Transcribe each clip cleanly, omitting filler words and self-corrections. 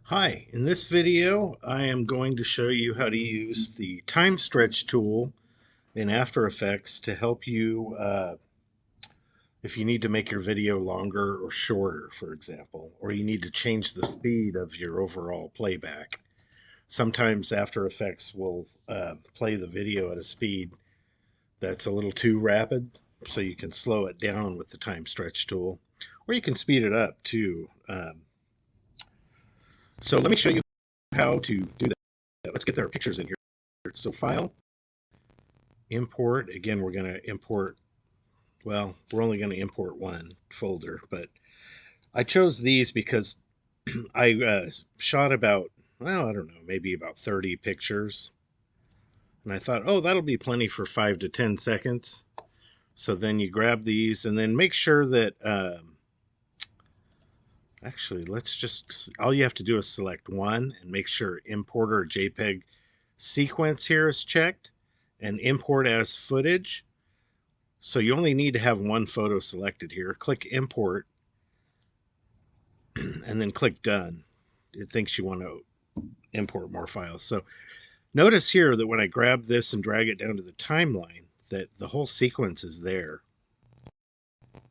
Hi, in this video I am going to show you how to use the time stretch tool in After Effects to help you if you need to make your video longer or shorter, for example, or you need to change the speed of your overall playback. Sometimes After Effects will play the video at a speed that's a little too rapid, so you can slow it down with the time stretch tool, or you can speed it up too. So let me show you how to do that. Let's get our pictures in here. So File, Import. Again, we're going to import, well, we're only going to import one folder, but I chose these because I shot about, well, I don't know, maybe about 30 pictures. And I thought, oh, that'll be plenty for 5 to 10 seconds. So then you grab these and then make sure that, actually, all you have to do is select one and make sure Importer JPEG sequence here is checked and import as footage. So you only need to have one photo selected here. Click Import and then click Done. It thinks you want to import more files. So notice here that when I grab this and drag it down to the timeline, that the whole sequence is there.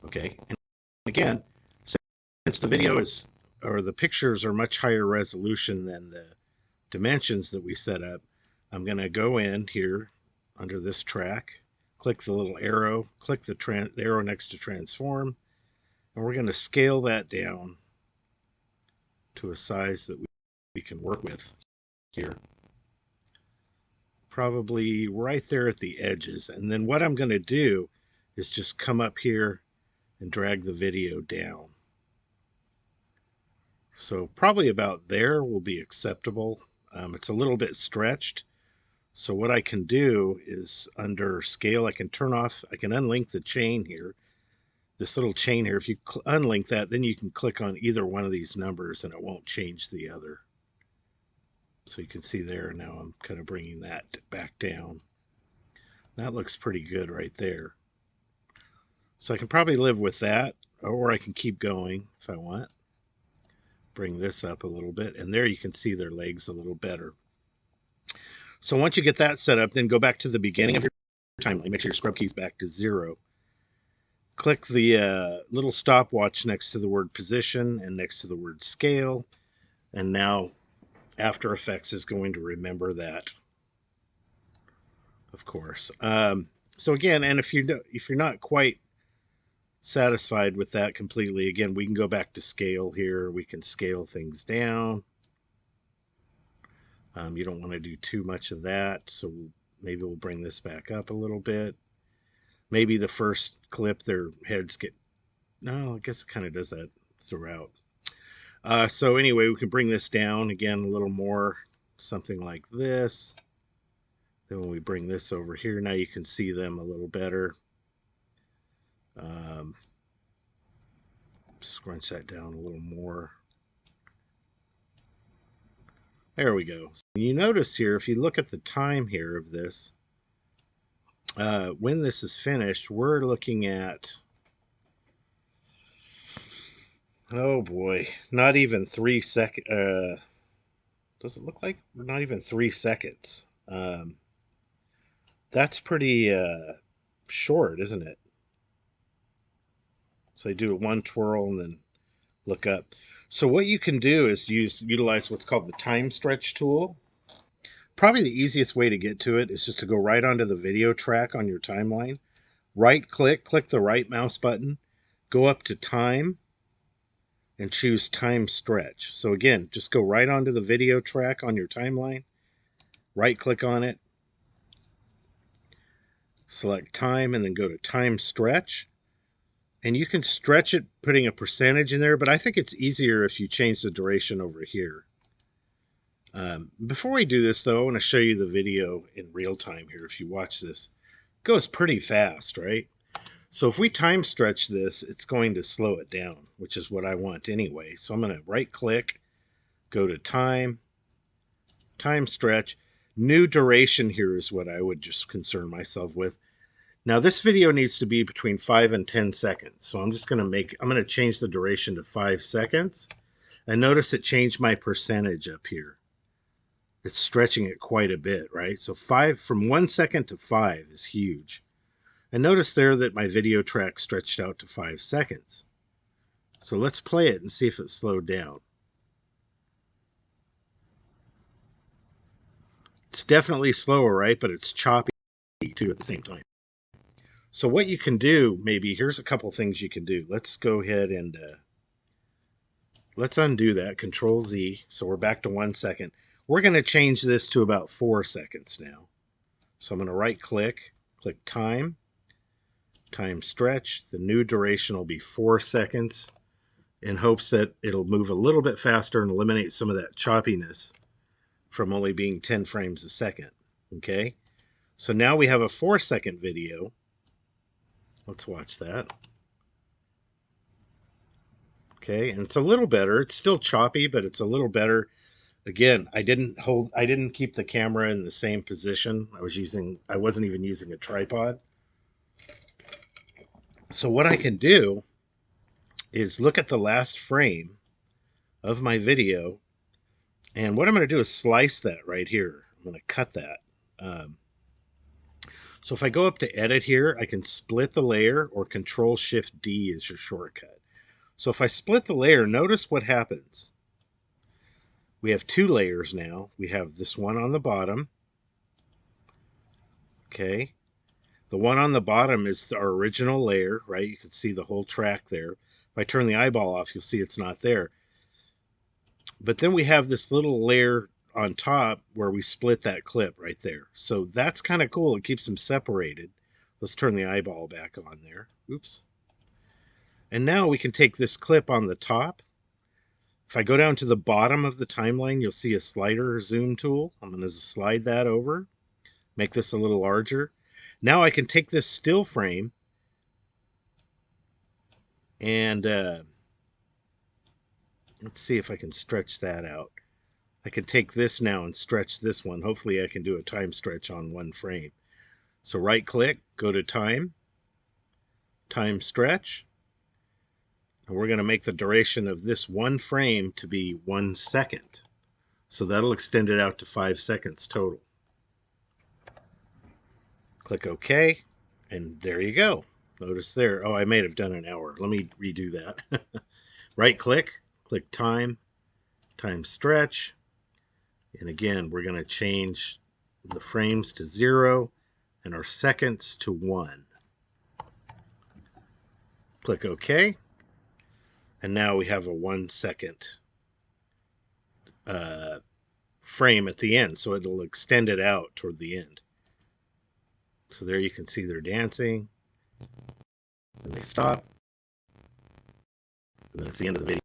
Okay, and again, since the video is, or the pictures are much higher resolution than the dimensions that we set up, I'm going to go in here under this track, click the little arrow, click the arrow next to transform, and we're going to scale that down to a size that we can work with here. Probably right there at the edges. And then what I'm going to do is just come up here and drag the video down. So probably about there will be acceptable. It's a little bit stretched. So what I can do is under scale, I can unlink the chain here. This little chain here, if you unlink that, then you can click on either one of these numbers and it won't change the other. So you can see there now I'm kind of bringing that back down. That looks pretty good right there. So I can probably live with that, or I can keep going if I want. Bring this up a little bit, and there you can see their legs a little better. So once you get that set up, then go back to the beginning of your timeline. Make sure your scrub key's back to 0. Click the little stopwatch next to the word position and next to the word scale, and now After Effects is going to remember that, of course. So again, and if you're not quite satisfied with that completely, again, we can go back to scale here. We can scale things down. You don't want to do too much of that, so maybe we'll bring this back up a little bit. Maybe the first clip, their heads get, no, I guess it kind of does that throughout. So anyway, we can bring this down again a little more, something like this. Then when we bring this over here, now you can see them a little better. Scrunch that down a little more. There we go. You notice here, if you look at the time here of this, when this is finished, we're looking at, oh boy, not even 3 seconds. Does it look like not even 3 seconds? That's pretty short, isn't it? So I do one twirl and then look up. So what you can do is utilize what's called the time stretch tool. Probably the easiest way to get to it is just to go right onto the video track on your timeline. Right click the right mouse button, go up to time, and choose time stretch. So again, just go right onto the video track on your timeline, right click on it, select time, and then go to time stretch. And you can stretch it putting a percentage in there, but I think it's easier if you change the duration over here. Before we do this, though, I want to show you the video in real time here. If you watch this, it goes pretty fast, right? So if we time stretch this, it's going to slow it down, which is what I want anyway. So I'm going to right click, go to time, time stretch. New duration here is what I would just concern myself with. Now this video needs to be between 5 and 10 seconds. So I'm going to change the duration to 5 seconds. And notice it changed my percentage up here. It's stretching it quite a bit, right? So 5 from 1 second to 5 is huge. And notice there that my video track stretched out to 5 seconds. So let's play it and see if it slowed down. It's definitely slower, right? But it's choppy too at the same time. So what you can do, maybe, here's a couple things you can do. Let's go ahead and let's undo that, Control Z. So we're back to 1 second. We're going to change this to about 4 seconds now. So I'm going to right click, click time, time stretch. The new duration will be 4 seconds in hopes that it'll move a little bit faster and eliminate some of that choppiness from only being 10 frames a second. Okay, so now we have a 4-second video. Let's watch that. Okay, and it's a little better. It's still choppy, but it's a little better. Again, I didn't keep the camera in the same position. I wasn't even using a tripod. So what I can do is look at the last frame of my video, and what I'm going to do is slice that right here. I'm going to cut that. So if I go up to edit here, I can split the layer, or Control Shift D is your shortcut. So if I split the layer, notice what happens. We have 2 layers now. We have this one on the bottom. Okay. The one on the bottom is our original layer, right? You can see the whole track there. If I turn the eyeball off, you'll see it's not there. But then we have this little layer on top where we split that clip right there. So that's kind of cool. It keeps them separated. Let's turn the eyeball back on there. Oops. And now we can take this clip on the top. If I go down to the bottom of the timeline, you'll see a slider zoom tool. I'm going to slide that over, make this a little larger. Now I can take this still frame and let's see if I can stretch that out. I can take this now and stretch this one. Hopefully I can do a time stretch on 1 frame. So right click, go to time, time stretch. And we're going to make the duration of this 1 frame to be 1 second. So that'll extend it out to 5 seconds total. Click OK, and there you go. Notice there, oh, I may have done an hour. Let me redo that. Right click, click time, time stretch. And again, we're going to change the frames to 0 and our seconds to 1. Click OK. And now we have a 1 second frame at the end. So it'll extend it out toward the end. So there you can see they're dancing. And they stop. And then it's the end of the video.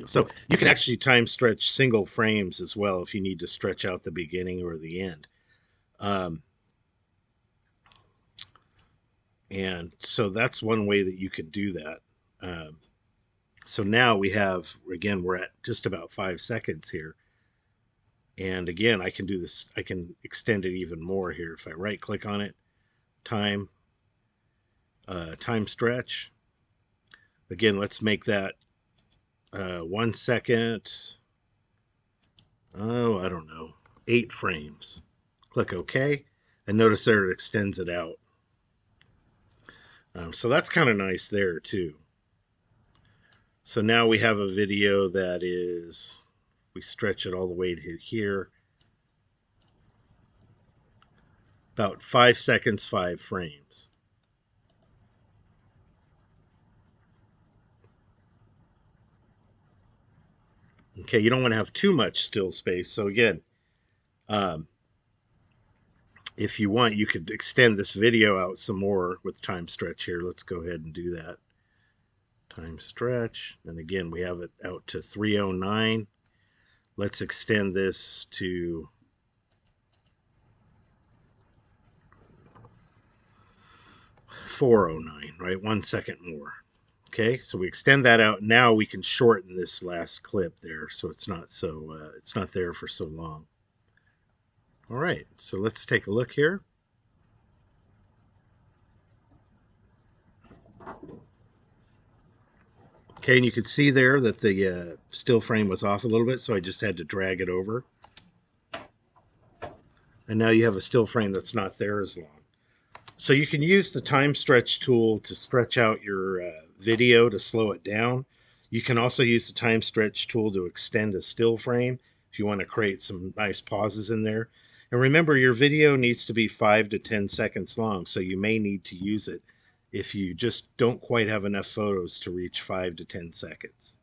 So you can actually time stretch single frames as well if you need to stretch out the beginning or the end. And so that's one way that you can do that. So now we have, again, we're at just about 5 seconds here. And again, I can do this, I can extend it even more here. If I right click on it, time, time stretch. Again, let's make that 1 second. Oh, I don't know, 8 frames. Click OK, and notice there it extends it out. So that's kind of nice there too. So now we have a video that is, we stretch it all the way to here, about 5 seconds, 5 frames. Okay, you don't want to have too much still space. So again, if you want, you could extend this video out some more with time stretch here. Let's go ahead and do that. Time stretch. And again, we have it out to 309. Let's extend this to 409, right? 1 second more. Okay, so we extend that out. Now we can shorten this last clip there, so it's not there for so long. All right, so let's take a look here. Okay, and you can see there that the still frame was off a little bit, so I just had to drag it over. And now you have a still frame that's not there as long. So you can use the time stretch tool to stretch out your video to slow it down. You can also use the time stretch tool to extend a still frame if you want to create some nice pauses in there. And remember, your video needs to be 5 to 10 seconds long, so you may need to use it if you just don't quite have enough photos to reach 5 to 10 seconds.